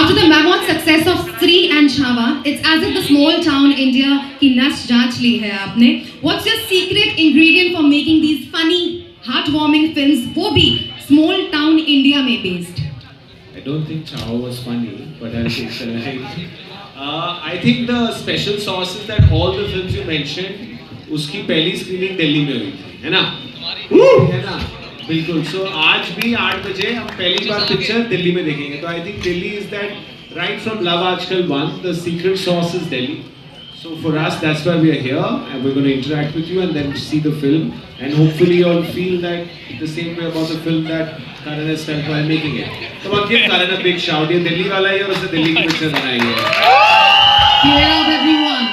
After the mammoth success of Sri and Chhawa, it's as if the small town India की नस जांच ली है आपने. What's your secret ingredient for making these funny, heartwarming films? वो भी small town India में based. I don't think Chhawa was funny, but I'll take the right. I think the special sauce is that all the films you mentioned, उसकी पहली screening Delhi में हुई थी, है ना? है ना? बिल्कुल. So आज भी 8 बजे हम पहली बार पिक्चर दिल्ली में देखेंगे. तो I think Delhi is that right from Love Aajkal 1, the secret sauce is Delhi. So for us, that's why we are here, and we're going to interact with you and then see the film, and hopefully you'll feel that the same way about the film that Karan has felt while making it. So I'll give Karan a big shout. ये दिल्ली वाला है और उसने दिल्ली की picture बनाई है. Cheer up, everyone.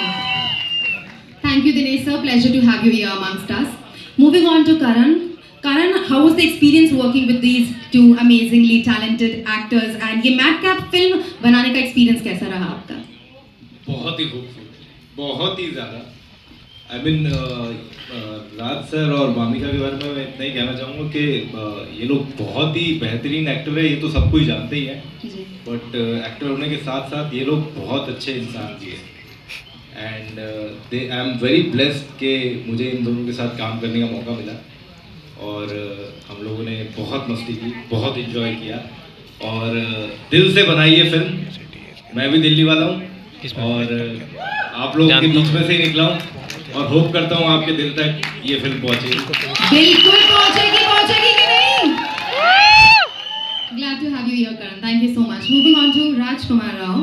Thank you, Dinesh sir. Pleasure to have you here amongst us. Moving on to Karan. Karan, how was the experience working with these two amazingly talented actors? And ये Madcap film बनाने का experience कैसा रहा आपका? बहुत ही खूबसूरत, बहुत ही ज़्यादा. I mean, राज सर और मामिका के बारे में मैं इतना ही कहना चाहूँगा कि ये लोग बहुत ही बेहतरीन एक्टर है, ये तो सब कोई जानते ही है. बट एक्टर होने के साथ साथ ये लोग बहुत अच्छे इंसान भी हैं. And I am very blessed कि मुझे इन दोनों के साथ काम करने का मौका मिला. और हम लोगों ने बहुत मस्ती की, बहुत इन्जॉय किया और दिल से बनाई ये फिल्म. मैं भी दिल्ली वाला हूँ और आप लोगों के बीच में से ही निकला हूँ और होप करता हूँ आपके दिल तक ये फिल्म पहुँचेगी. बिल्कुल पहुँचेगी, पहुँचेगी कि नहीं? Glad to have you here, Karan. Thank you so much. Moving on to Rajkumar Rao.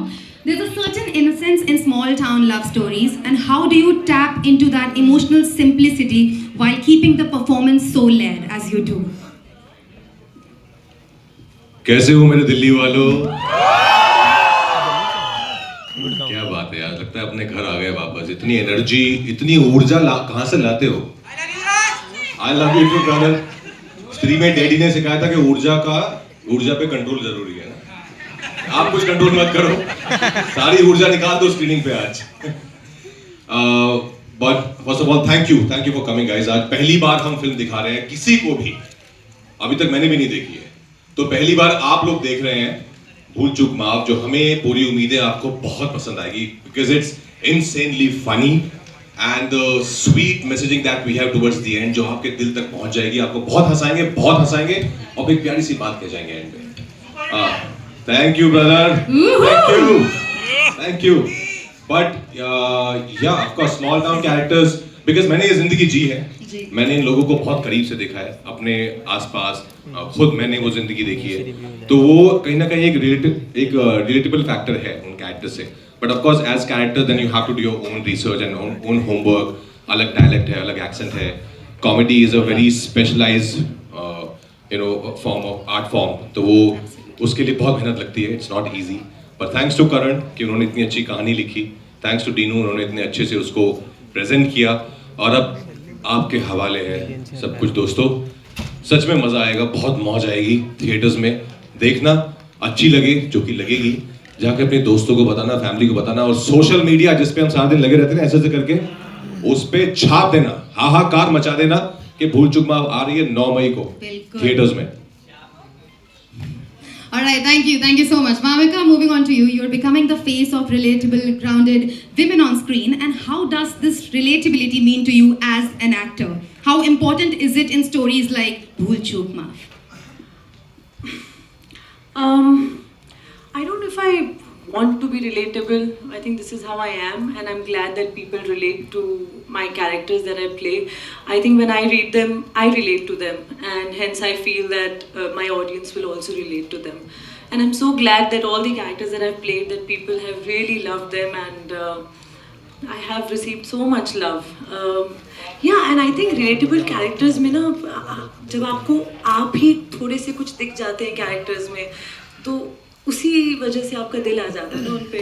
There's a certain innocence in small town love stories, and how do you tap into that emotional simplicity while keeping the performance so layered as you do? कैसे हो मेरे दिल्ली वालों? क्या बात है यार, लगता है अपने घर आ गए वापस. इतनी एनर्जी, इतनी ऊर्जा कहाँ से लाते हो? I love you too, brother. स्त्री में डैडी ने सिखाया था कि ऊर्जा पे कंट्रोल जरूरी है. आप कुछ कंट्रोल मत करो, सारी ऊर्जा निकाल दो स्क्रीनिंग पे आज. But first of all thank you for coming guys. आज पहली बार हम फिल्म दिखा रहे हैं किसी को भी, अभी तक मैंने भी नहीं देखी है, तो पहली बार आप लोग देख रहे हैं भूल चूक माफ, जो हमें पूरी उम्मीद है आपको बहुत पसंद आएगी. Because it's insanely funny and the sweet messaging that we have towards the end, जो आपके दिल तक पहुंच जाएगी. आपको बहुत हंसाएंगे और एक प्यारी सी बात कह जाएंगे एंड में. Thank you, brother. Thank you. But yeah, of course, small town characters. Because मैंने ये जिंदगी जी है, मैंने इन लोगों को बहुत करीब से देखा है अपने आसपास. खुद मैंने वो जिंदगी देखी है, तो वो कहीं ना कहीं एक रिलेटेबल फैक्टर है उन कैरेक्टर्स से. But of course, as character, then you have to do your own research and own homework. अलग dialect है, अलग accent है. Comedy is a very specialized, form of art form. तो वो उसके लिए बहुत मेहनत लगती है. It's not easy, but thanks to Karan कि उन्होंने इतनी अच्छी कहानी लिखी. थैंक्स टू डीनू, उन्होंने इतने अच्छे से उसको प्रेजेंट किया. और अब आपके हवाले है सब कुछ. दोस्तों, सच में मज़ा आएगा, बहुत मौज आएगी. थिएटर्स में देखना, अच्छी लगे जो कि लगेगी, जाके अपने दोस्तों को बताना, फैमिली को बताना, और सोशल मीडिया जिस पे हम सारा दिन लगे रहते हैं ऐसे करके उस पे छाप देना, हाहाकार मचा देना कि भूल चूक माफ आ रही है 9 मई को थिएटर्स में. All right, thank you so much. Mamika, moving on to you. You're becoming the face of relatable, grounded women on screen. And how does this relatability mean to you as an actor? How important is it in stories like Bhool Chook Maaf? I don't know if I want to be relatable. I think this is how I am, and I'm glad that people relate to my characters that I play. I think when I read them, I relate to them, and hence I feel that my audience will also relate to them. And I'm so glad that all the characters that I've played, that people have really loved them, and I have received so much love. Yeah, and I think relatable characters में ना, जब आपको आप ही थोड़े से कुछ दिख जाते हैं कैरेक्टर्स में, तो उसी वजह से आपका दिल आ जाता है ना उन पे.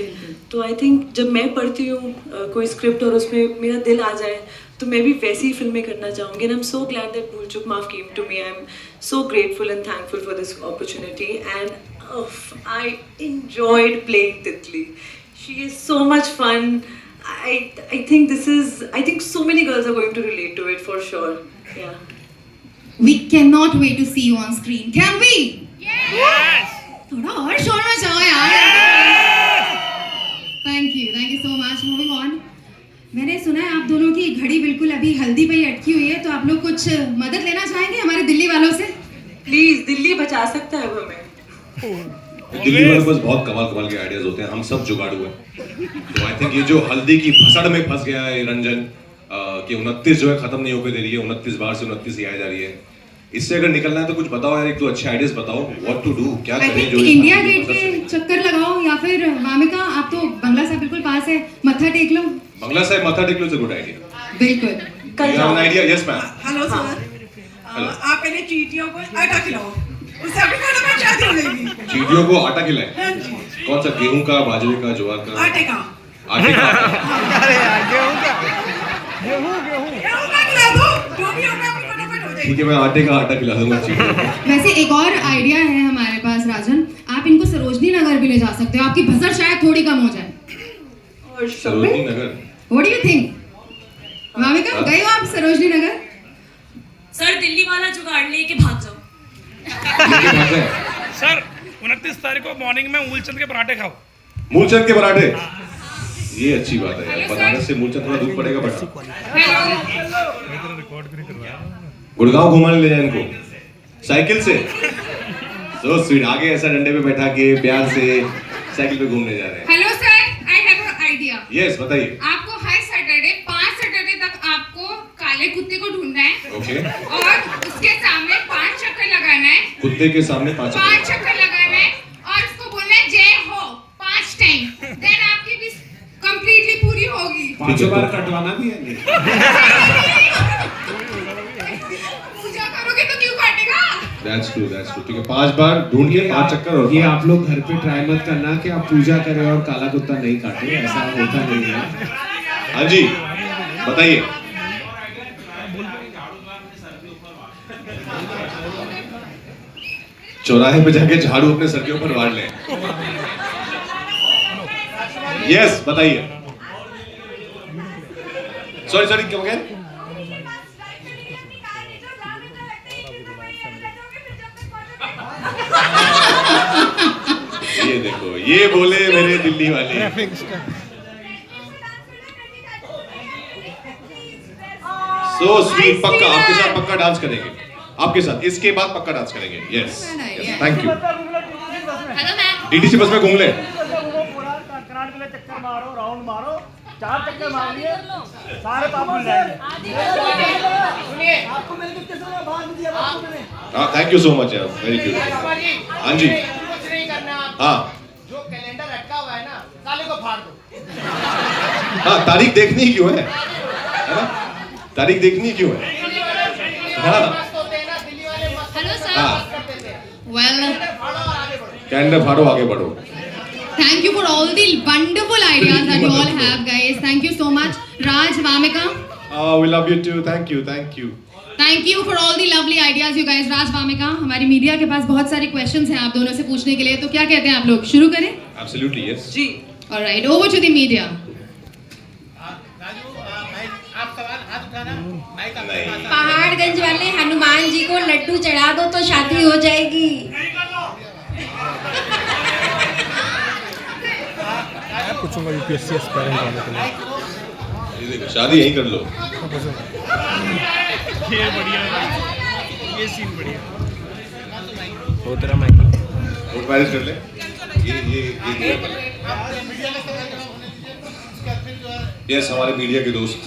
तो आई थिंक जब मैं पढ़ती हूँ कोई स्क्रिप्ट और उसमें मेरा दिल आ जाए, तो मैं भी वैसी ही फिल्में करना चाहूँगी. And I am so glad that Bhool Chuk Maaf came to me. I am so grateful and thankful for this opportunity. And I enjoyed playing Titli. She is so much fun. I think so many girls are going to relate to it for sure. Yeah. We cannot wait to see you on screen. Can we? Yes! थोड़ा और शोर मचाओ यार. अभी हल्दी पे ही अटकी हुई है, तो आप लोग कुछ मदद लेना चाहेंगे हमारे दिल्ली वालों से? प्लीज, दिल्ली बचा सकता है वो हमें। दिल्ली वालों के पास बहुत कमाल कमाल के आइडियाज होते हैं, हम सब जुगाड़ू हैं। तो आई थिंक ये जो हल्दी की भसड़ में फंस गया है रंजन कि 29 जो है खत्म नहीं होकर दे रही है, 29 बार से 29 ही आ जा रही है, इससे अगर निकलना है तो कुछ बताओ यार, एक तो अच्छे आइडियाज बताओ, व्हाट टू डू, क्या आई करें थिंक जो इंडिया गेट के चक्कर लगाओ, या फिर वामिका आप तो बंगला साहब बिल्कुल पास है, मत्था टेक लो। बंगला साहब मथा टेक लो, इज अ गुड आइडिया। बिल्कुल। कल you have an idea? Yes ma'am. Hello sir, आप पहले चींटियों को आटा खिलाओ, उससे आपकी फटाफट शादी हो जाएगी। चींटियों को आटा खिलाए? हाँ जी, कौन सा, गेहूं का, बाजरे का, ज्वार का? आटे का। आटे का आटा। गेहूं का खिला दो, जो भी होगा आपकी फटाफट हो जाएगी। ठीक है, मैं आटे का आटा खिला दूंगा चींटियों को। वैसे एक और आइडिया है हमारे पास राजन, आप इनको सरोजनी नगर भी ले जा सकते हो, आपकी भसड़ शायद थोड़ी कम हो जाए। और Sarojini Nagar? What do you think? Vamika, गए हो आप सरोजनी नगर? सर दिल्ली वाला जुगाड़ लेके भाग जाओ। लेके भाग जाए? सर 29 तारीख को मॉर्निंग में मूलचंद के पराठे खाओ। मूलचंद के पराठे? ये अच्छी बात है यार, बनारस से मूलचंद थोड़ा दूर पड़ेगा बड़ा। गुड़गांव घुमाने ले जाए इनको साइकिल से, सो स्वीट, आगे ऐसा डंडे पे बैठा के प्यार से साइकिल पे घूमने जा रहे हैं। Hello sir, I have an idea. Yes, बताइए। आपको हर सैटरडे 5 सैटरडे तक आपको काले कुत्ते को ढूंढना है। ओके। और उसके सामने 5 चक्कर लगाना है। कुत्ते के सामने 5 चक्कर लगाना है और उसको बोलना है जय हो 5 टाइम, देन आपकी भी कंप्लीटली पूरी होगी। 5 बार कटवाना भी है नहीं? पूजा करोगे तो क्यों काटेगा? That's true, that's true। ठीक है, 5 बार ढूंढ के 5 चक्कर और ये आप लोग घर पे ट्राई मत करना कि आप पूजा करें और काला कुत्ता नहीं काटे, ऐसा होता नहीं है। हाँ जी, बताइए। चौराहे पे जाके झाड़ू अपने सर के ऊपर मार लें। यस, बताइए। सॉरी क्या हो गया? ये देखो, ये बोले मेरे दिल्ली वाले। सो स्वीट, पक्का आपके साथ पक्का डांस करेंगे, आपके साथ इसके बाद पक्का डांस करेंगे। Yes, thank you. Hello ma'am. DTC bus में घूम ले। चक्कर मारो, राउंड मारो, 4 चक्कर मार लिए, सारे पाप मिल जाएंगे। आपको मैंने कितने समय भाग दिया आपको मैंने। हाँ, थैंक यू सो मच यार, वेरी ब्यूटीफुल। हाँ जी, हाँ, जो कैलेंडर अटका हुआ है ना, साले को फाड़ दो। हाँ, तारीख देखनी ही क्यों है ना? तारीख देखनी क्यों है? हाँ, हेलो सर। हाँ, वेल, कैलेंडर फाड़ो, आगे बढ़ो। thank you for all the wonderful ideas that you all have, guys. Thank you so much. Raj, Vamika, We love you too. Thank you, thank you. thank you for all the lovely ideas, you guys. Raj, Vamika, हमारी media के पास बहुत सारे questions हैं आप दोनों से पूछने के लिए, तो क्या कहते हैं आप लोग, शुरू करें? Absolutely, yes. Ji. Alright, over to the media. आप सवाल हाथ उठाना, माइक आपके पास है। पहाड़गंज वाले हनुमान जी को लड्डू चढ़ा दो तो शादी हो जाएगी। पूछूंगा यूपीएससी एस्पायरेंट वाले को। ये देखो, शादी यहीं कर लो। ये बढ़िया है, ये सीन बढ़िया हो तेरा माइक। वोट मैरिज कर ले। ये यस, हमारे मीडिया के दोस्त।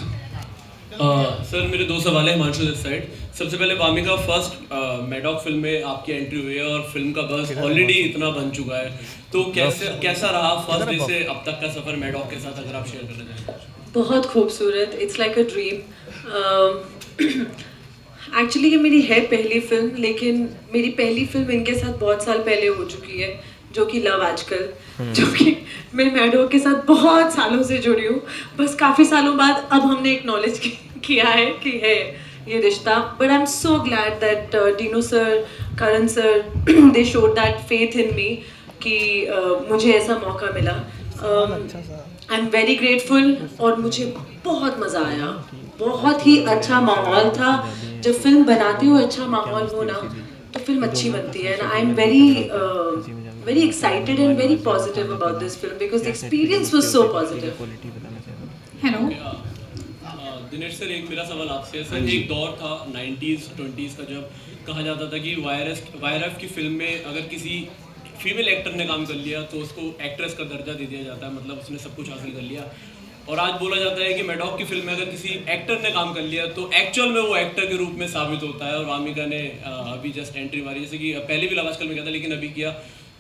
सर मेरे 2 सवाल हैं हिमांशु दिस साइड। सबसे पहले वामिका, फर्स्ट मैडॉक फिल्म में आपकी एंट्री हुई है और फिल्म का बस ऑलरेडी इतना बन चुका है, तो कैसा रहा फर्स्ट डे से अब तक का सफर मैडॉक के साथ, अगर आप शेयर करना चाहें? बहुत खूबसूरत, it's like a dream. Actually ये मेरी है पहली फिल्म, लेकिन मेरी पहली फिल्म इनके साथ बहुत साल पहले हो चुकी है, जो कि लव आजकल, जो कि मैं मैडॉक के साथ बहुत सालों से जुड़ी हूँ। बस काफ़ी सालों बाद अब हमने एक्नॉलेज किया है कि है ये रिश्ता। But I am so glad that Dino sir, Karan sir, they showed that faith in me कि मुझे ऐसा मौका मिला। आई एम वेरी ग्रेटफुल और मुझे बहुत मज़ा आया, बहुत ही अच्छा माहौल था। जब फिल्म बनाती हूँ अच्छा माहौल हो ना, तो फिल्म अच्छी बनती है। And I M very excited and very positive about this film because the experience was so positive. Hello. Dinesh sir, एक मेरा सवाल आपसे है। हाँ सर, जी। एक दौर था 90s 20s का जब कहा जाता था कि वायरस की फिल्म में अगर किसी फीमेल एक्टर ने काम कर लिया तो उसको एक्ट्रेस का दर्जा दे दिया जाता है, मतलब उसने सब कुछ हासिल कर लिया। और आज बोला जाता है कि मैडॉक की फिल्म में अगर किसी एक्टर ने काम कर लिया तो एक्चुअल में वो एक्टर के रूप में साबित होता है। और वामिका ने अभी जस्ट एंट्री मारी, जैसे कि पहले भी लव आजकल में किया था लेकिन अभी किया।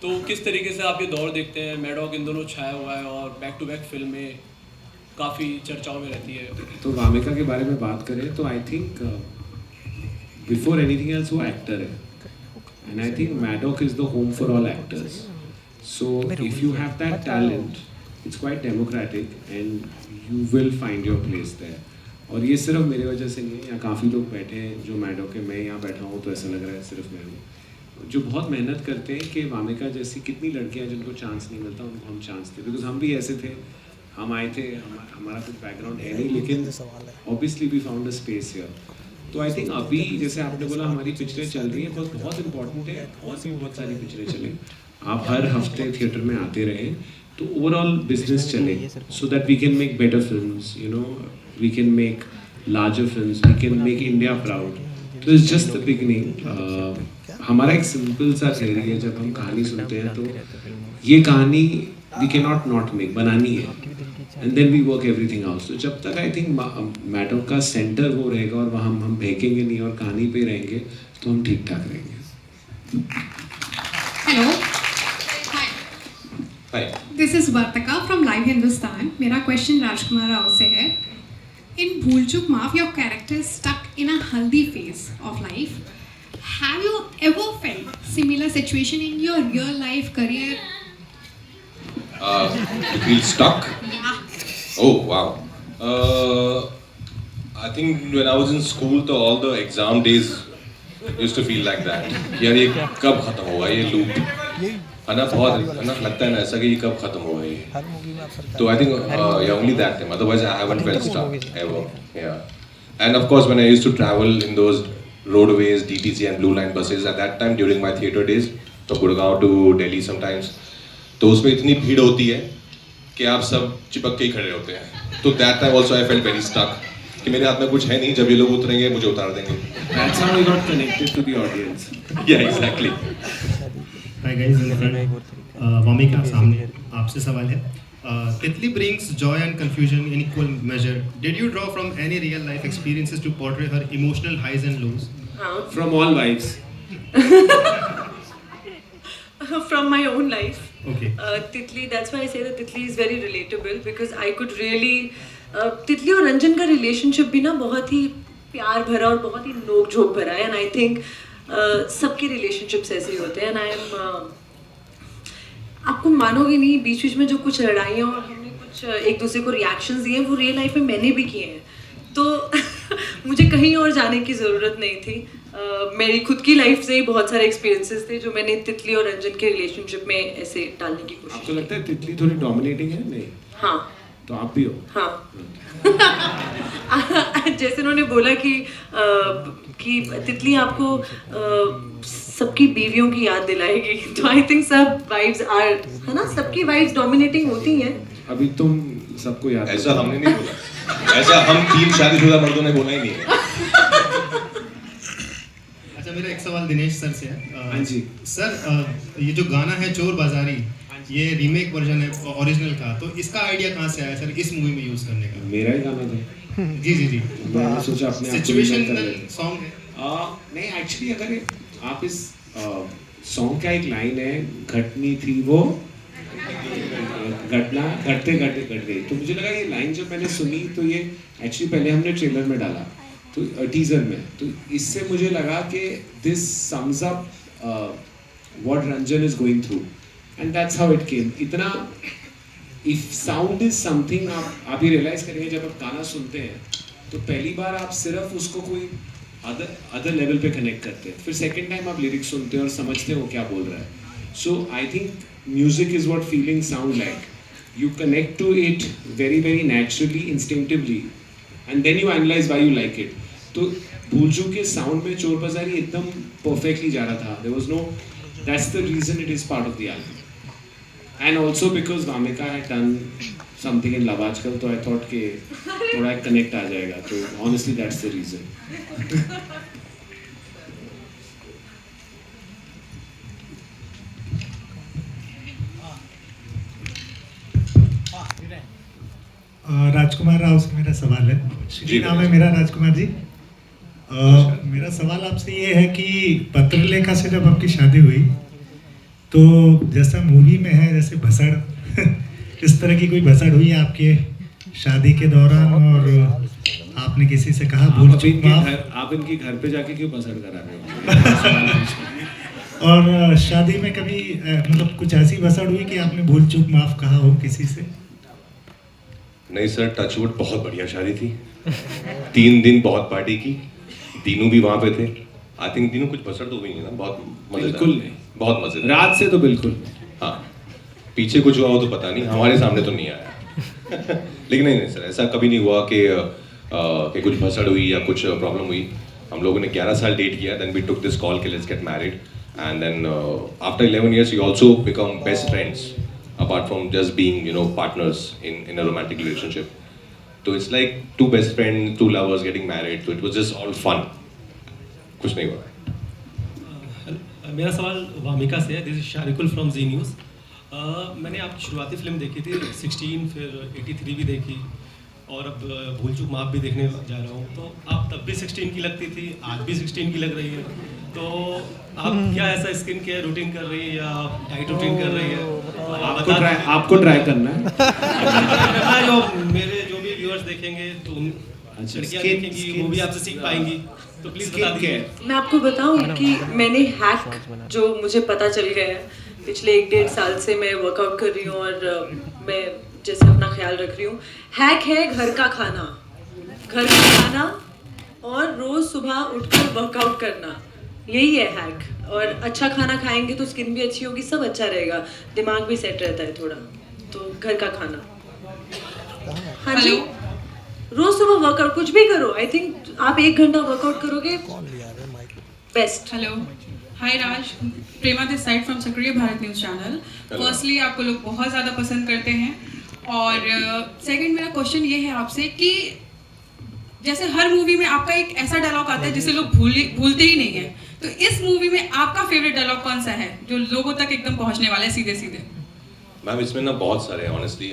तो किस तरीके से आप ये दौर देखते हैं? मैडॉक इन दोनों छाया हुआ है और बैक टू बैक फिल्में काफ़ी चर्चाओं में रहती है। तो वामिका के बारे में बात करें तो I think before anything else वो एक्टर है, and I think Maddock is the home for all actors. So if you have that talent, it's quite democratic and you will find your place there. और ये सिर्फ मेरी वजह से नहीं है, यहाँ काफ़ी लोग बैठे हैं जो मैडॉक है. मैं यहाँ बैठा हूँ तो ऐसा लग रहा है सिर्फ मैं हूँ, जो बहुत मेहनत करते हैं कि वामिका जैसी कितनी लड़कियाँ जिनको चांस नहीं मिलता उनको हम चांस दें. बिकॉज हम भी ऐसे थे, हम आए थे, हमारा कुछ बैकग्राउंड है नहीं, लेकिन obviously we found a space here. तो आई थिंक अभी जैसे आपने बोला हमारी पिक्चरें चल रही हैं, बहुत इंपॉर्टेंट है और भी बहुत सारी पिक्चरें चलें. आप हर हफ्ते थिएटर में आते रहें तो ओवरऑल बिजनेस चले, so that we can make better films, you know, we can make larger films, we can make India proud. तो इट्स जस्ट द बिगिनिंग. हमारा एक सिंपल सा थियरी है, जब हम कहानी सुनते हैं तो ये कहानी वी कैन नॉट मेक, बनानी है, and then we work everything out. तो जब तक आई थिंक मैडॉक का सेंटर वो रहेगा और वहाँ हम फेंकेंगे नहीं और कहानी पे रहेंगे तो हम ठीक ठाक रहेंगे. Hello, Hi. This is Vartika from live Hindustan. मेरा क्वेश्चन राजकुमार राव से है. इन भूल चूक माफ, your character is stuck in a healthy phase of life. Have you ever felt similar situation in your real life career? You feel stuck? Yeah. Oh wow. I think when I was in school, तो all the exam days used to feel like that. यार ये कब खत्म होगा ये loop, है ना? बहुत है ना, लगता है ना ऐसा कि ये कब खत्म होगा ये. तो I think yeah, only that time. Otherwise I haven't felt stuck ever. Yeah. And of course when I used to travel in those roadways, DTC and Blue Line buses at that time during my theatre days, तो Gurgaon to Delhi sometimes, तो उसमें इतनी भीड़ होती है कि आप सब चिपक के ही खड़े होते हैं. तो that time also I felt very stuck कि मेरे हाथ में कुछ है नहीं, जब ये लोग उतरेंगे मुझे उतार देंगे. That's how we got connected to the audience. Yeah, exactly. Hi guys, Wamiqa, सामने आपसे सवाल है. Titli brings joy and confusion in equal measure. Did you draw from any real life experiences to portray her emotional highs and lows? From all wives. From my own life. Okay. Titli, that's why I say that Titli is very relatable because I could really Titli और रंजन का relationship भी ना बहुत ही प्यार भरा और बहुत ही नोक झोंक भरा है. And I think सबके relationships ऐसे ही होते हैं. And I am आपको मानोगे नहीं, बीच बीच में जो कुछ लड़ाइयाँ और हमने कुछ एक दूसरे को रिएक्शंस दिए हैं वो रियल लाइफ में मैंने भी किए हैं. तो मुझे कहीं और जाने की ज़रूरत नहीं थी. मेरी खुद की लाइफ से ही बहुत सारे एक्सपीरियंसेस थे जो मैंने तितली और रंजन के रिलेशनशिप में ऐसे डालने की कोशिश. आपको लगता है तितली थोड़ी डोमिनेटिंग है? नहीं. हाँ. तो आप भी हो. हाँ. जैसे उन्होंने बोला कि तितली आपको सबकी बीवियों की याद दिलाएगी, तो आई थिंक सब वाइफ्स आर, है ना, सबकी वाइफ्स डोमिनेटिंग होती हैं. अभी तुम सबको याद. ऐसा हमने नहीं बोला, ऐसा हम 3 शादीशुदा मर्दों ने बोला ही नहीं है. अच्छा, मेरा एक सवाल दिनेश सर से है. हाँ जी. सर, ये जो गाना है चोर बाजारी, ये रीमेक वर्जन है ओरिजिनल का, तो इसका आइडिया कहाँ से आया सर इस मूवी में यूज करने का? मेरा ही गाना था. जी जी जी. मैंने सोचा अपने आप को सिचुएशनल सॉन्ग है. नहीं, एक्चुअली अगर आप इस सॉन्ग का एक लाइन है, घटनी थी वो घटना घटते घटते घट गई. तो मुझे लगा ये लाइन जब मैंने सुनी तो ये एक्चुअली पहले हमने ट्रेलर में डाला, तो टीजर में, तो इससे मुझे लगा कि this sums up what Ranjan is going through, and that's how it came. इतना इफ साउंड इज समथिंग, आप ये रियलाइज करेंगे जब आप गाना सुनते हैं तो पहली बार आप सिर्फ उसको कोई अदर लेवल पे कनेक्ट करते हैं, फिर सेकेंड टाइम आप लिरिक्स सुनते हैं और समझते हैं वो क्या बोल रहा है. So I think music is what feeling sound like. You connect to it very very naturally, instinctively, and then you analyse why you like it. तो भूल चूक के साउंड में चोर बाजारी एकदम परफेक्टली जा रहा था. There was no, that's the reason it is part of the album. And also because Vamika had done something in love Aaj Kal, तो आई थॉट कि थोड़ा कनेक्ट आ जाएगा, तो ऑनेस्टली दैट्स द रीज़न। राजकुमार राव से मेरा सवाल है। जी नाम है मेरा राजकुमार जी। मेरा सवाल आपसे ये है कि पत्रलेखा से जब आपकी शादी हुई तो जैसा मूवी में है जैसे भसड़ इस तरह की कोई भसड़ हुई आपके शादी के दौरान, और आपने किसी से कहा भूल चूक माफ? आप इनके घर पे जाके क्यों भसड़ करा रहे हो? और शादी में कभी मतलब कुछ ऐसी भसड़ हुई कि आपने भूल चूक माफ कहा हो किसी से? नहीं सर, टचवुड बहुत बढ़िया शादी थी। 3 दिन बहुत पार्टी की, तीनों भी वहाँ पे थे। आई थिंक तीनों कुछ भसड़ तो हुई नहीं ना? बहुत मजेदार। बिल्कुल नहीं, बहुत मजेदार। रात से तो बिल्कुल। हाँ, पीछे कुछ हुआ हो तो पता नहीं, हमारे सामने तो नहीं आया। लेकिन नहीं सर, ऐसा कभी नहीं हुआ कि कुछ भसड़ हुई या कुछ प्रॉब्लम हुई। हम लोगों ने 11 साल डेट किया, then we took this call कि let's get married, and then after 11 years we also become best friends apart from just being, you know, partners in a romantic relationship. So it's like 2 best friends, 2 lovers getting married, so it was just all fun. कुछ नहीं हुआ। मेरा सवाल वामिका से है। This is Sharikul from Zee News. मैंने आपकी शुरुआती फिल्म देखी थी 16, फिर 83 भी देखी, और अब भूल चूक माफ भी देखने जा रहा हूँ। तो आप तब भी 16 की लगती थी, आज भी 16 की लग रही है। तो आप क्या ऐसा स्किन केयर रूटीन कर रही है या डाइट रूटीन कर रही है? आपको ट्राई करना है। मेरे जो भी व्यूअर्स देखेंगे तो लड़कियाँ देखेंगी, वो भी आपसे सीख पाएंगी, तो प्लीज़ बता दीजिए। मैं आपको बताऊं कि मैंने हैक जो मुझे पता चल गया है, पिछले 1-1.5 साल से मैं वर्कआउट कर रही हूँ और मैं जैसे अपना ख्याल रख रही हूँ। हैक है घर का खाना और रोज़ सुबह उठकर वर्कआउट करना, यही है हैक। और अच्छा खाना खाएंगे तो स्किन भी अच्छी होगी, सब अच्छा रहेगा, दिमाग भी सेट रहता है थोड़ा। तो घर का खाना। हाँ जी, रोज सुबह वर्कआउट, कुछ भी करो। आई थिंक आप 1 घंटा वर्कआउट करोगे, best. Hello, hi Raj, Prema this side from सक्रिय भारत न्यूज़ चैनल। फर्स्टली आपको लोग बहुत ज़्यादा पसंद करते हैं, और सेकंड मेरा क्वेश्चन ये है आपसे कि जैसे हर मूवी में आपका एक ऐसा डायलॉग आता है जिसे लोग भूलते ही नहीं है, तो इस मूवी में आपका फेवरेट डायलॉग कौन सा है जो लोगों तक एकदम पहुंचने वाला है सीधे सीधे? मैम इसमें ना बहुत सारे हैं ऑनेस्टली।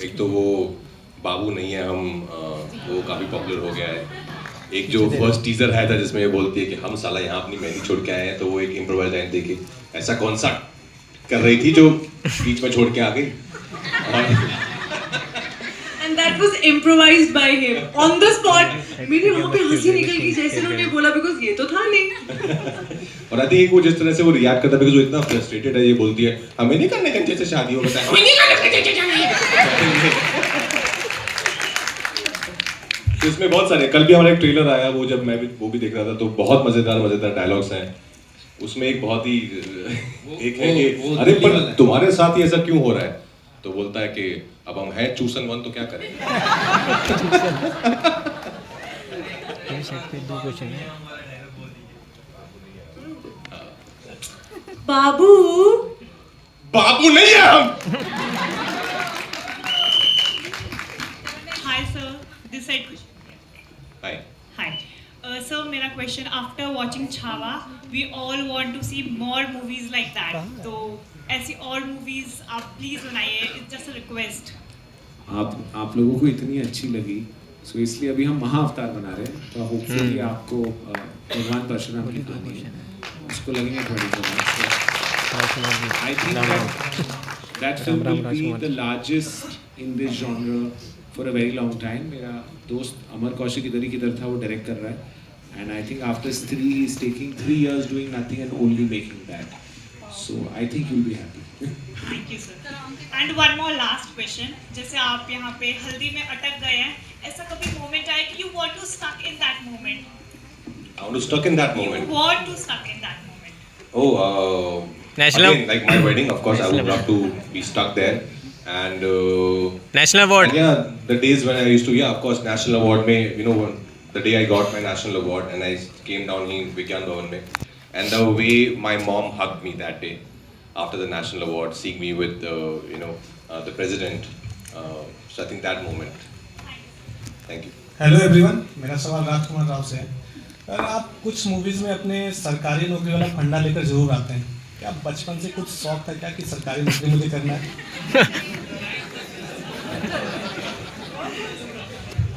एक तो वो बाबू नहीं है हम, वो काफ़ी पॉपुलर हो गया है। एक जो फर्स्ट टीजर आया था जिसमें ये बोलती है कि हम साला यहाँ अपनी मेहंदी छोड़ के आए हैं, तो वो एक इम्प्रोवाइज लाइन थी कि ऐसा कौन सा कर रही थी जो बीच में छोड़ के आ गई। And that was improvised by him on the spot. मेरे वहाँ पे हंसी निकल गई जैसे उन्होंने बोला, बिकॉज ये तो था नहीं। और आई थिंक वो जिस तरह से वो रिएक्ट करता है, बिकॉज वो इतना फ्रस्ट्रेटेड है, ये बोलती है हमें नहीं करने कंचे से शादी हो, बताया हमें नहीं करने कंचे से। इसमें बहुत सारे, कल भी हमारा एक ट्रेलर आया, वो जब मैं भी वो भी देख रहा था, तो बहुत मजेदार डायलॉग्स हैं उसमें। एक बहुत ही एक है कि अरे पर तुम्हारे साथ ही ऐसा क्यों हो रहा है, तो बोलता है कि अब हम हैं चूसन वन तो क्या करें। बाबू नहीं है हम। Hi sir, this side. Hi sir, मेरा question, after watching Chhaava we all want to see more movies like that, तो ऐसी और मूवीज आप प्लीज बनाइए, इट्स जस्ट अ रिक्वेस्ट। आप लोगों को इतनी अच्छी लगी, सो इसलिए अभी हम महाअवतार बना रहे हैं, तो होपफुली आपको भगवान परशुराम की कहानी है उसको लगेंगे थोड़ी। I think that film will be the largest in this genre for a very long time. मेरा दोस्त अमर कौशिक इधर ही किधर था, वो डायरेक्ट कर रहा है, and I think after 3 he's taking 3 years doing nothing and only making that. So I think you'll be happy. Thank you sir. And one more last question, जैसे आप यहाँ पे हल्दी में अटक गए हैं, ऐसा कभी मोमेंट आया कि you want to stuck in that moment? I want to stuck in that moment. You want to stuck in that moment? Oh, national again, like my wedding, of course, I would love to be stuck there. And national award. And yeah, the days when I used to, yeah, of course, national award mein, you know, the day I got my national award and I came down here in Vigyan Bhavan mein, and the way my mom hugged me that day after the national award, seeing me with you know, the president, So I think that moment. Thank you. Hello everyone, मेरा सवाल राजकुमार राव से है। Sir, आप कुछ movies में अपने सरकारी नौकरी वाला फंडा लेकर जरूर आते हैं। क्या बचपन से कुछ शौक था क्या कि सरकारी नौकरी मुझे करना है?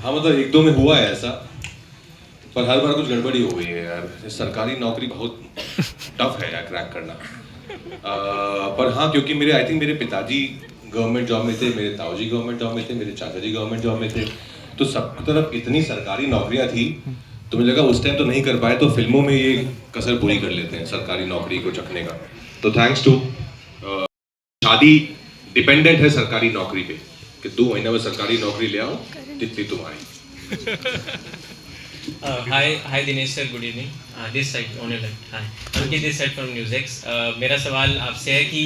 हाँ, मतलब एक दो में हुआ है ऐसा, पर हर बार कुछ गड़बड़ी हो गई है यार। सरकारी नौकरी बहुत टफ है यार क्रैक करना। पर हाँ, क्योंकि मेरे आई थिंक मेरे पिताजी गवर्नमेंट जॉब में थे, मेरे ताऊजी गवर्नमेंट जॉब में थे, मेरे चाचा जी गवर्नमेंट जॉब में थे, तो सब तरफ इतनी सरकारी नौकरियां थी, तो मुझे लगा उस टाइम तो नहीं कर पाए, तो फिल्मों में ये कसर पूरी कर लेते हैं सरकारी नौकरी को चखने का। तो थैंक्स टू शादी डिपेंडेंट है सरकारी नौकरी पे, कि 2 महीने में सरकारी नौकरी ले आओ, तितली तुम्हारी। Hi Dinesh sir, good evening. This side on your left. Hi. Ankit this side from NewsX. मेरा सवाल आपसे है कि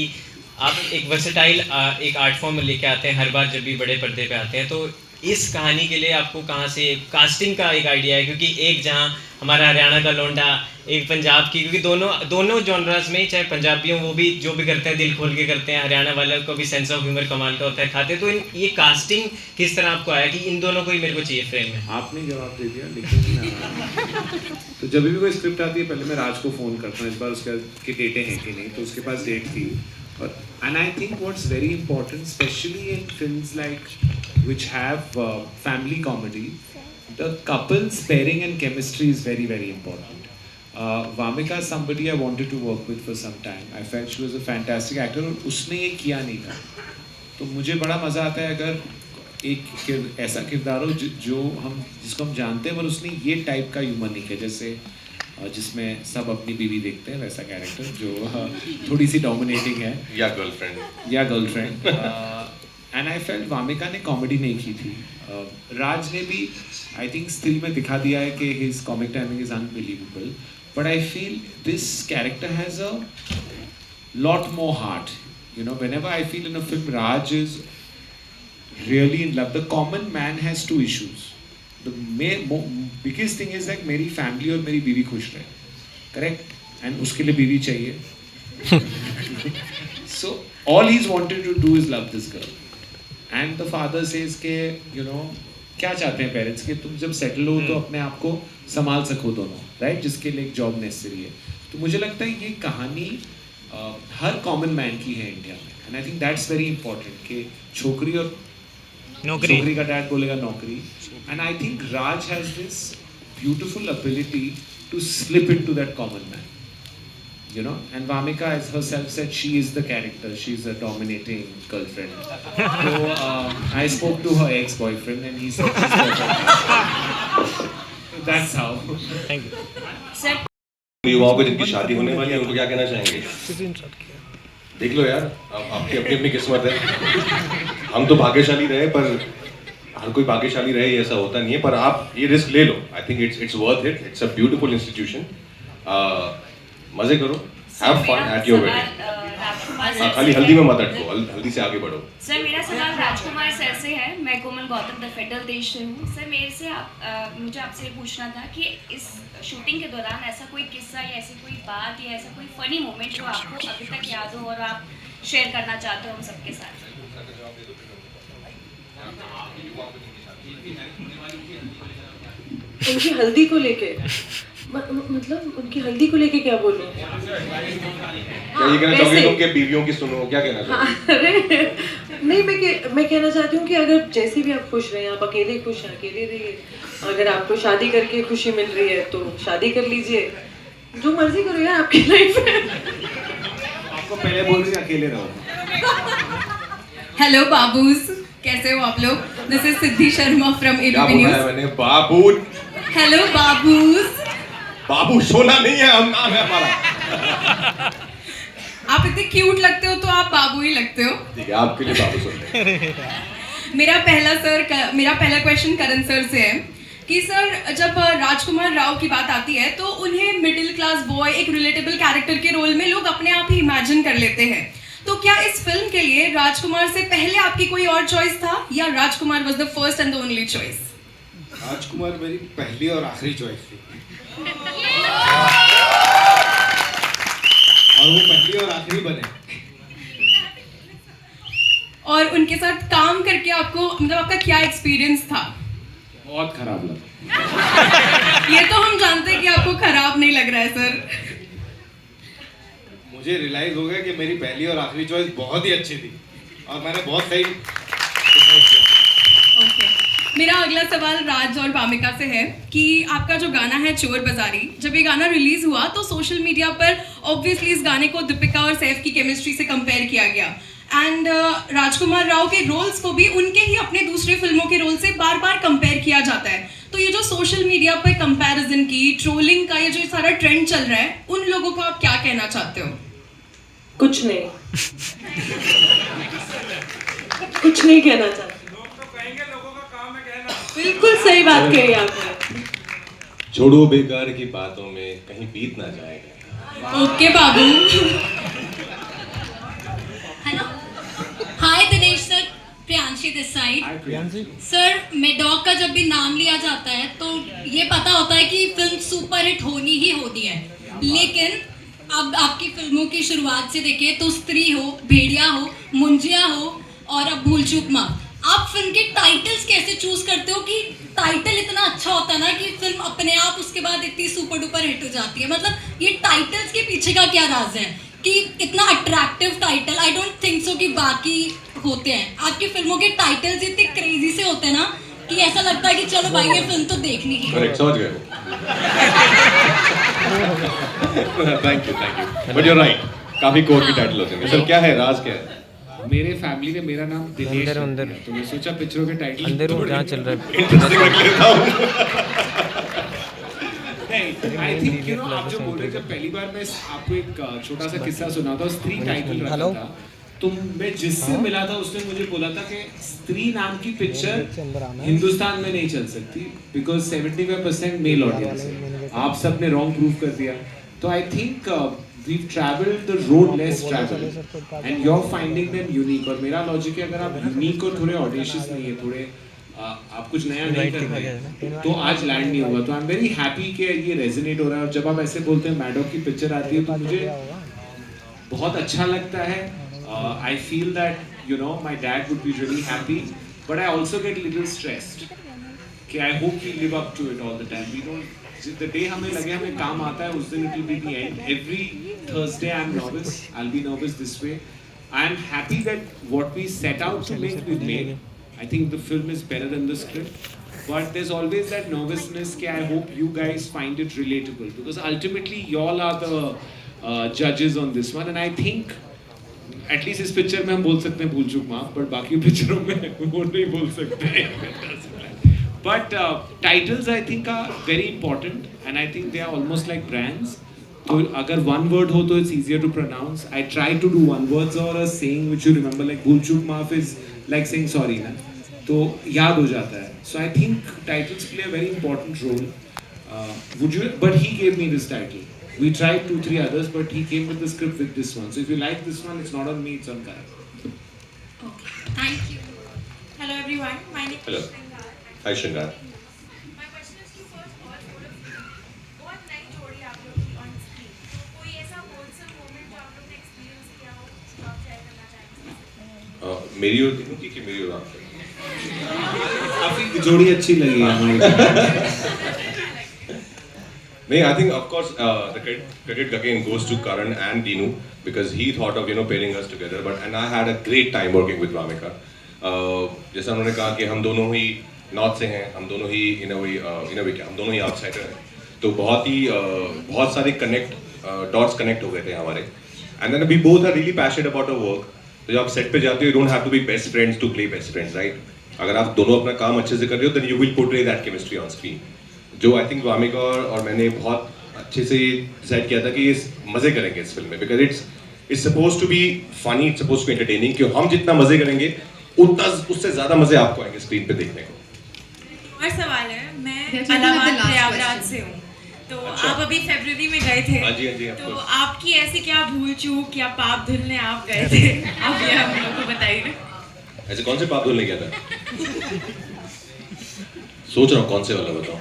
आप एक वर्सेटाइल एक आर्ट फॉर्म लेके आते हैं हर बार जब भी बड़े पर्दे पे आते हैं, तो इस कहानी के लिए आपको कहाँ से कास्टिंग का एक आइडिया है? क्योंकि एक जहाँ हमारा हरियाणा का लौंडा, एक पंजाब की, क्योंकि दोनों जॉनरास में, चाहे पंजाबी हो वो भी जो भी करते हैं दिल खोल के करते हैं, हरियाणा वाले को भी सेंस ऑफ ह्यूमर कमाल का होता है खाते, तो ये कास्टिंग किस तरह आपको आया कि इन दोनों को ही मेरे को चाहिए फ्रेम में? आपने जवाब दे दिया, लेकिन तो जब भी कोई स्क्रिप्ट आती है पहले मैं राज को फ़ोन करता हूँ, इस बार उसके के डेटें हैं कि नहीं, तो उसके पास डेट थी। और and I think what's very important specially in films like which have family comedy, the couples pairing and chemistry is very very important. Vamika is somebody I wanted to work with for some time. I felt she was a fantastic actor और उसने ये किया नहीं था, तो मुझे बड़ा मज़ा आता है अगर एक ऐसा किरदार हो जिसको हम जानते हैं पर उसने ये टाइप का ह्यूमर नहीं किया, जैसे जिसमें सब अपनी बीवी देखते हैं वैसा कैरेक्टर जो थोड़ी सी डोमिनेटिंग है, या girlfriend. And I felt Wamiqa ने कॉमेडी नहीं की थी। राज ने भी आई थिंक स्टिल में दिखा दिया है कि his comic timing is unbelievable, but I feel this character has a lot more heart, you know. Whenever I feel in a film Raj is really in love. The common man has 2 issues. The biggest thing is like मेरी family और मेरी बीवी खुश रहे, correct, and उसके लिए बीवी चाहिए। So all he's wanted to do is love this girl. And the father says के you know क्या चाहते हैं पेरेंट्स के तुम जब सेटल हो तो अपने आप को संभाल सको दोनों, राइट, जिसके लिए एक जॉब नेसेसरी है। तो मुझे लगता है ये कहानी हर कॉमन मैन की है इंडिया में, and I think that's very important कि छोकरी और छोकरी का डैड बोलेगा नौकरी, and I think Raj has this beautiful ability to slip into that common man, you know, and Vamika as herself said she is the character, she's a dominating girlfriend. So I spoke to her ex-boyfriend and he said she's perfect. That's how. Thank you. Sir, युवाओं को जिनकी शादी होने वाली है उनको क्या कहना चाहेंगे? देख लो यार, आपकी अपनी अपनी किस्मत है। हम तो भाग्यशाली रहे, पर हर कोई भाग्यशाली रहे ऐसा होता नहीं है, पर आप ये रिस्क ले लो। I think it's worth it, it's a beautiful institution. मजे करो, have fun at your wedding. खाली हल्दी में मत अटको, हल्दी से आगे बढ़ो। सर मेरा सवाल राजकुमार सर से है। मैं कोमल गौतम द फेडरल देश से हूँ। सर मुझे आपसे ये पूछना था कि इस शूटिंग के दौरान ऐसा कोई किस्सा या ऐसी कोई बात या ऐसा कोई फनी मोमेंट जो आपको अभी तक याद हो और आप शेयर करना चाहते हो हम सबके साथ? उनकी हल्दी को लेके मतलब उनकी हल्दी को लेके क्या बोलूं? क्या ये कहना चाहोगे तुम कि बीवियों की सुनो, क्या कहना चाहोगे? अरे नहीं, मैं कहना चाहती हूँ कि अगर जैसे भी आप खुश रहे, आप अकेले खुश हैं अकेले रहिए, अगर आपको शादी करके खुशी मिल रही है तो शादी कर लीजिए, जो मर्जी करो यार, आपकी लाइफ है। आपको पहले बोल रही अकेले रहो। हेलो बाबूज, कैसे हो आप लोग? This is Siddhi Sharma from ABP news. मैंने बाबू। हेलो बाबूज। बाबू सोना नहीं है, हम नाम है हमारा। आप इतने क्यूट लगते हो तो आप बाबू ही लगते हो। ठीक है, आपके लिए बाबू सुन। मेरा पहला क्वेश्चन करण सर से है कि सर जब राजकुमार राव की बात आती है तो उन्हें मिडिल क्लास बॉय, एक रिलेटेबल कैरेक्टर के रोल में लोग अपने आप ही इमेजिन कर लेते हैं, तो क्या इस फिल्म के लिए राजकुमार से पहले आपकी कोई और चॉइस था या Rajkummar was the first and the only choice? Rajkummar मेरी पहली और आखिरी चॉइस थी और वो पहली और आखिरी बने। और उनके साथ काम करके आपको मतलब आपका क्या एक्सपीरियंस था? बहुत खराब लगा। ये तो हम जानते हैं कि आपको खराब नहीं लग रहा है सर। मुझे रियलाइज हो गया कि मेरी पहली और आखिरी चॉइस बहुत ही अच्छी थी और मैंने बहुत सही डिसाइड किया। ओके, मेरा अगला सवाल राज और वामिका से है कि आपका जो गाना है चोर बाजारी, जब ये गाना रिलीज हुआ तो सोशल मीडिया पर ऑब्वियसली इस गाने को दीपिका और सैफ की केमिस्ट्री से कंपेयर किया गया एंड राजकुमार राव के रोल्स को भी उनके ही अपने दूसरे फिल्मों के रोल से बार बार कंपेयर किया जाता है। तो ये जो सोशल मीडिया पर कंपैरिजन की, ट्रोलिंग का ये जो सारा ट्रेंड चल रहा है, उन लोगों को आप क्या कहना चाहते हो? कुछ नहीं, कुछ नहीं कहना चाहती। बिल्कुल सही बात कही आपने। छोड़ो बेकार की बातों में कहीं बीत ना जाएगा। Okay Babu. Hello, hi Dinesh sir, Priyanshi this side. Sir, Maddock का जब भी नाम लिया जाता है तो ये पता होता है कि फिल्म सुपरहिट होनी ही होती है, लेकिन अब आपकी फिल्मों की शुरुआत से देखें तो स्त्री हो, भेड़िया हो, मुंजिया हो और अब भूल चूक माफ, आप फिल्म के टाइटल्स कैसे चूज करते हो कि टाइटल इतना अच्छा होता है ना कि फिल्म अपने आप उसके बाद इतनी सुपर डुपर हिट हो जाती है? मतलब ये टाइटल्स के पीछे का क्या राज है कि इतना attractive title? I don't think so कि बाकी होते हैं। आपकी फिल्मों के टाइटल्स इतने क्रेजी से होते हैं ना कि ऐसा लगता है कि चलो भाई ये फिल्म तो देखनी ही है। समझ गए। Thank you. But you right, काफी कोर के टाइटल होते हैं। सर क्या है, राज क्या है? मेरे फैमिली ने मेरा नाम दिनेश रख दिया, तो मैं सोचा पिक्चरों के टाइटल अंदर जहाँ चल रहा है इंटरेस्टिंग रख लेता हूँ। नहीं, आई थिंक यू नो, आप जो बोल रहे थे, पहली बार मैं आपको एक छोटा सा किस्सा सुनाता हूँ। स्त्री टाइटल रखा था, तो मैं जिससे मिला था उसने मुझे बोला था कि स्त्री नाम की पिक्चर हिंदुस्तान में नहीं चल सकती बिकॉज 75% मेल ऑडियंस है। आप सब ने रॉन्ग प्रूव कर दिया। तो I think we've traveled the road less traveled and you're finding them unique। और मेरा लॉजिक है, अगर आप यूनिक और थोड़े ऑडिशियस नहीं है, थोड़े आप कुछ नया नहीं कर रहे तो आज लैंड नहीं होगा। तो आई एम वेरी हैप्पी कि ये रेजोनेट हो रहा है। और जब आप ऐसे बोलते हैं मैडॉक की पिक्चर आती है तो मुझे बहुत अच्छा लगता है। I feel that you know my dad would be really happy, but I also get little stressed कि I hope we live up to it all the time. We don't, the day हमें लगे हमें काम आता है उस दिन it will be the end। Every Thursday I am nervous, I'll be nervous this way। I am happy that what we set out to make we've made। I think the film is better than the script, but there's always that nervousness कि I hope you guys find it relatable because ultimately y'all are the judges on this one and I think at least इस picture में हम बोल सकते हैं भूल चूक माफ, but बाकी पिक्चरों में वो नहीं बोल सकते। But titles I think are very important and I think they are almost like brands। तो अगर one word हो तो it's easier to pronounce। I try to do one words or a saying which you remember, like भूल चूक माफ is like saying sorry ना, तो याद हो जाता है। So I think titles play a very important role। Would you? But he gave me this title। We tried 2-3 others, but he came with the script with this one। So if you like this one, it's not on me, it's on Karan। Okay, thank you। Hello everyone, my name Hello। Hi Shringar। My question is to first all four of you, बहुत नई जोड़ी आप लोग की on screen, तो कोई ऐसा wholesome moment जो आप लोग ने experience किया हो जो आप share करना चाहेंगे? मेरी और दिनू की कि मेरी और आपकी? काफी जोड़ी अच्छी लगी है हमें। नहीं, I think of course the credit again goes to Karan and Dinu because he thought of pairing us together, but and I had a great time working with Vamika। जैसा उन्होंने कहा कि हम दोनों ही नॉर्थ से हैं, हम दोनों ही इन अ वे हम दोनों ही आउटसाइडर हैं, तो बहुत सारे डॉट्स कनेक्ट हो गए थे हमारे। And then we both are really passionate about our work. तो जब आप सेट पे जाते हो you don't have to be best friends to play best friends, right? अगर आप दोनों अपना काम अच्छे से कर रहे हो then you will portray that chemistry on screen, जो आई थिंक वामिका और मैंने बहुत अच्छे से डिसाइड किया था कि ये मज़े करेंगे इस फिल्म में because it's suppose to be funny, it's suppose to entertaining. कि हम जितना मज़े करेंगे उतना उससे ज़्यादा मज़े आपको आएंगे स्क्रीन पे देखने को। और सवाल है, मैं इलाहाबाद प्रयागराज से हूँ, तो आप अभी फरवरी में गए थे। हाँ जी, हाँ जी, तो आपकी ऐसी क्या भूल चूक या पाप धुलने आप गए थे, आप ये हम लोग को बताइए। ऐसे कौन से पाप धुलने गया था? सोच रहा हूँ कौन से वाला बताऊँ।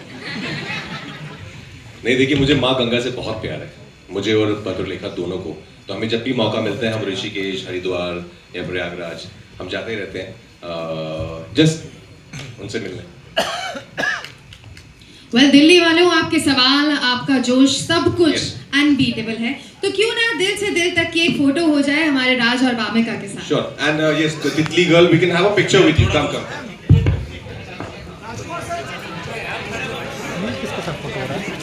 नहीं देखिए, मुझे माँ गंगा से बहुत प्यार है, मुझे और भद्रलेखा दोनों को। तो हमें जब भी मौका मिलता है हम ऋषिकेश, हरिद्वार या प्रयागराज हम जाते ही रहते हैं जस्ट उनसे मिलने। वेल दिल्ली वालों, आपके सवाल, आपका जोश, सब कुछ अनबीटेबल है, तो क्यों ना दिल से दिल तक की एक फोटो हो जाए हमारे राज और वामिका के साथ। Sure, and yes Titli girl, we can have a picture with you, come किसके साथ फोटो हो रहा है?